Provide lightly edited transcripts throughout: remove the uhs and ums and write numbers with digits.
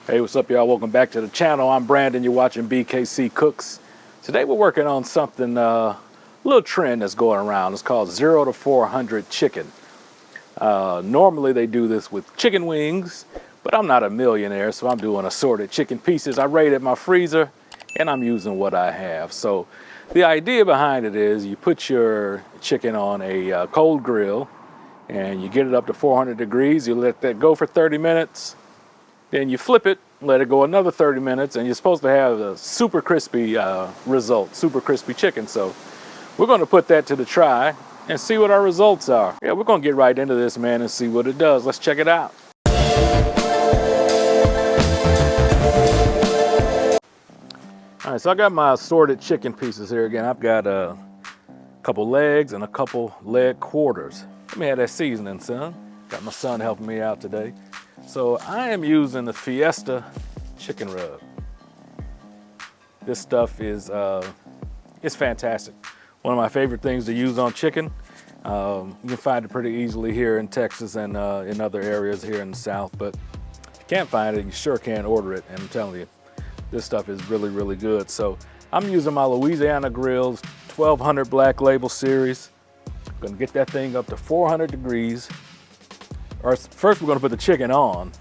Hey, what's up, y'all? Welcome back to the channel. I'm Brandon. You're watching BKC Cooks. Today we're working on something, a little trend that's going around. It's called 0 to 400 chicken. Normally they do this with chicken wings, but I'm not a millionaire, so I'm doing assorted chicken pieces. I raided my freezer, and I'm using what I have. So the idea behind it is you put your chicken on a cold grill, and you get it up to 400 degrees. You let that go for 30 minutes. Then you flip it, let it go another 30 minutes, and you're supposed to have a super crispy result, super crispy chicken. So we're going to put that to the try and see what our results are. Yeah, we're going to get right into this, man, and see what it does. Let's check it out. All right, so I got my assorted chicken pieces here again. I've got a couple legs and a couple leg quarters. Let me have that seasoning, son. Got my son helping me out today. So I am using the Fiesta chicken rub. This stuff is it's fantastic. One of my favorite things to use on chicken. You can find it pretty easily here in Texas and in other areas here in the South, but if you can't find it, you sure can order it. And I'm telling you, this stuff is really, really good. So I'm using my Louisiana Grills 1200 Black Label series. I'm gonna get that thing up to 400 degrees. First we're gonna put the chicken on,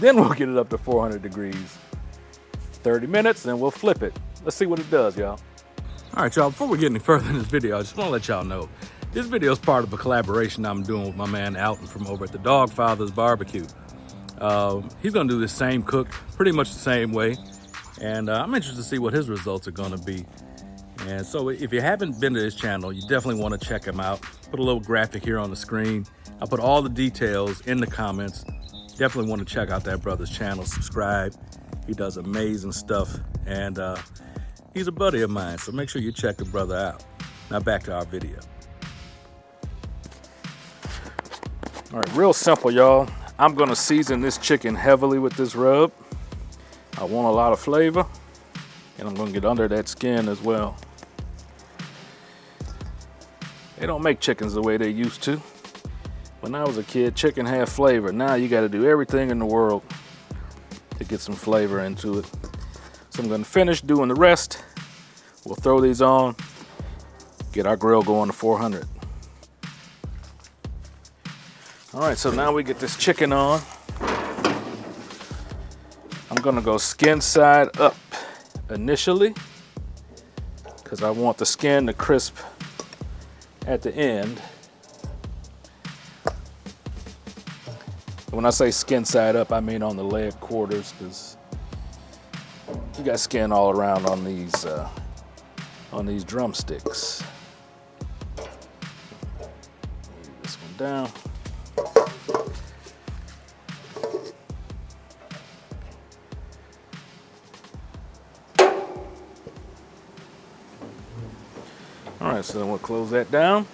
then we'll get it up to 400 degrees. 30 minutes, and we'll flip it. Let's see what it does, y'all. All right, y'all, before we get any further in this video, I just wanna let y'all know, this video is part of a collaboration I'm doing with my man Alton from over at the Dog Father's Barbecue. He's gonna do this same cook, pretty much the same way, and I'm interested to see what his results are gonna be. And so if you haven't been to his channel, you definitely wanna check him out. Put a little graphic here on the screen. I'll put all the details in the comments. Definitely want to check out that brother's channel, subscribe. He does amazing stuff, and he's a buddy of mine, so make sure you check the brother out. Now back to our video. All right, real simple, y'all. I'm gonna season this chicken heavily with this rub. I want a lot of flavor, and I'm gonna get under that skin as well. They don't make chickens the way they used to. When I was a kid, chicken had flavor. Now you got to do everything in the world to get some flavor into it. So I'm going to finish doing the rest. We'll throw these on, get our grill going to 400. All right, so now we get this chicken on. I'm going to go skin side up initially because I want the skin to crisp at the end. When I say skin side up, I mean on the leg quarters, because you got skin all around on these drumsticks. Move this one down. All right, so then we'll close that down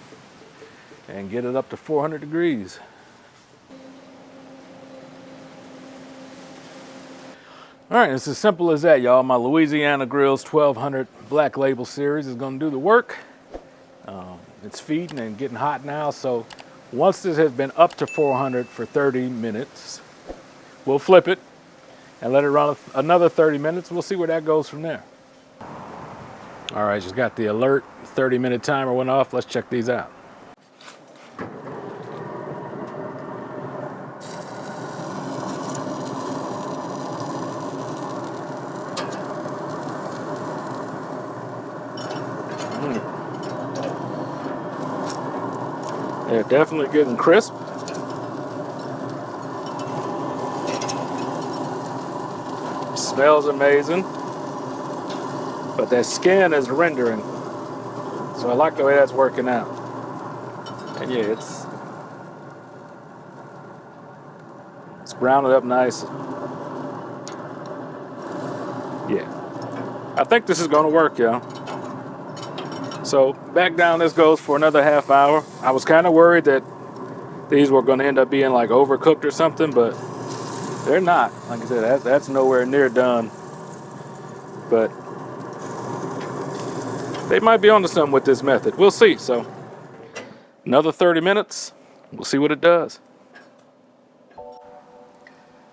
and get it up to 400 degrees. All right, it's as simple as that, y'all. My Louisiana Grills 1200 Black Label series is gonna do the work. It's feeding and getting hot now, so once this has been up to 400 for 30 minutes, we'll flip it and let it run another 30 minutes. We'll see where that goes from there. All right, just got the alert 30-minute timer went off. Let's check these out. They're definitely getting crisp. Smells amazing. But that skin is rendering. So I like the way that's working out. And yeah, it's browning up nice. Yeah. I think this is gonna work, y'all. So back down this goes for another half hour. I was kind of worried that these were going to end up being like overcooked or something, but they're not. Like I said, that's nowhere near done. But they might be onto something with this method. We'll see. So another 30 minutes. We'll see what it does.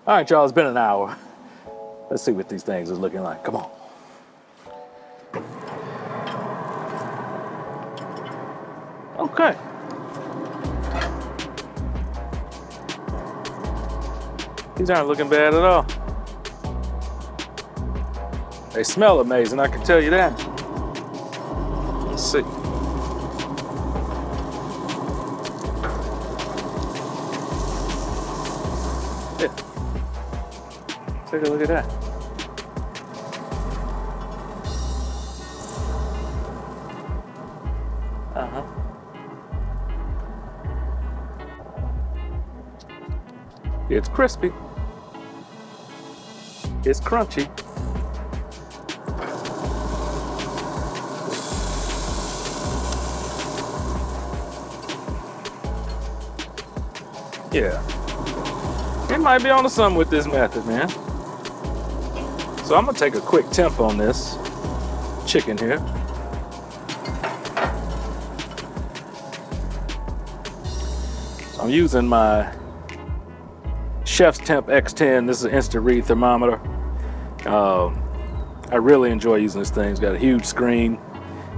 All right, y'all, it's been an hour. Let's see what these things is looking like. Come on. Okay. These aren't looking bad at all. They smell amazing, I can tell you that. Let's see. Yeah. Take a look at that. Uh-huh. It's crispy. It's crunchy. Yeah. It might be onto something with this method, man. So I'm gonna take a quick temp on this chicken here. So I'm using my Chef's Temp X10. This is an instant read thermometer. I really enjoy using this thing. It's got a huge screen.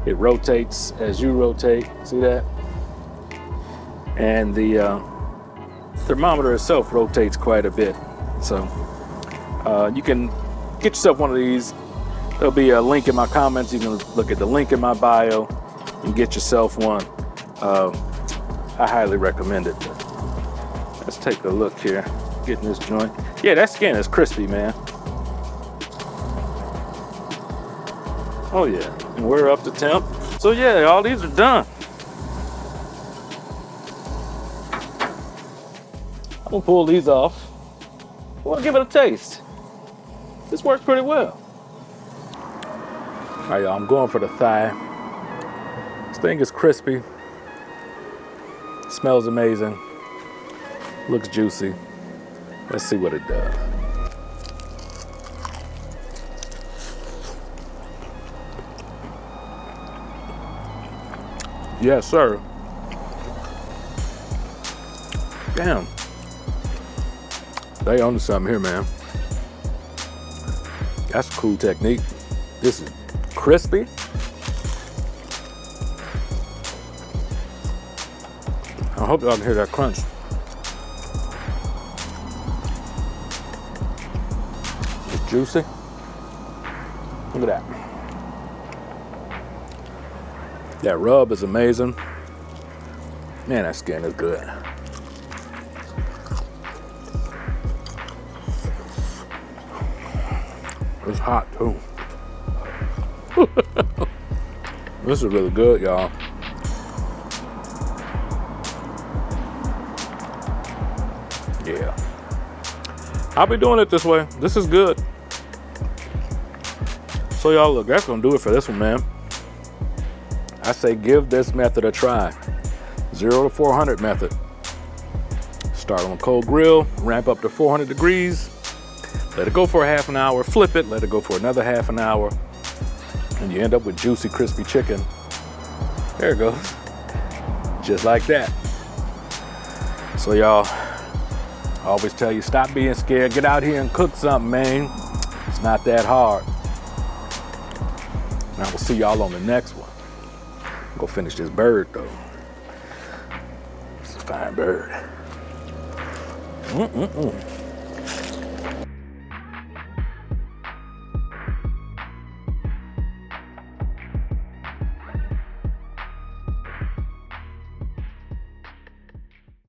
It rotates as you rotate. See that? And the thermometer itself rotates quite a bit. So you can get yourself one of these. There'll be a link in my comments. You can look at the link in my bio and get yourself one. I highly recommend it. Let's take a look here. Getting this joint. Yeah, that skin is crispy, man. Oh yeah, and we're up to temp. So yeah, all these are done. I'm gonna pull these off. We'll give it a taste. This works pretty well. All right, y'all, I'm going for the thigh. This thing is crispy. Smells amazing. Looks juicy. Let's see what it does. Yes, sir. Damn. They on to something here, man. That's a cool technique. This is crispy. I hope y'all can hear that crunch. It's juicy. Look at that. That rub is amazing. Man, that skin is good. It's hot too. This is really good, y'all. Yeah. I'll be doing it this way. This is good. So y'all, look, that's gonna do it for this one, man. I say give this method a try. 0 to 400 method. Start on a cold grill, ramp up to 400 degrees, let it go for a half an hour, flip it, let it go for another half an hour, and you end up with juicy, crispy chicken. There it goes. Just like that. So y'all, I always tell you, stop being scared. Get out here and cook something, man. It's not that hard. And I will see y'all on the next one. Go finish this bird though. It's a fine bird.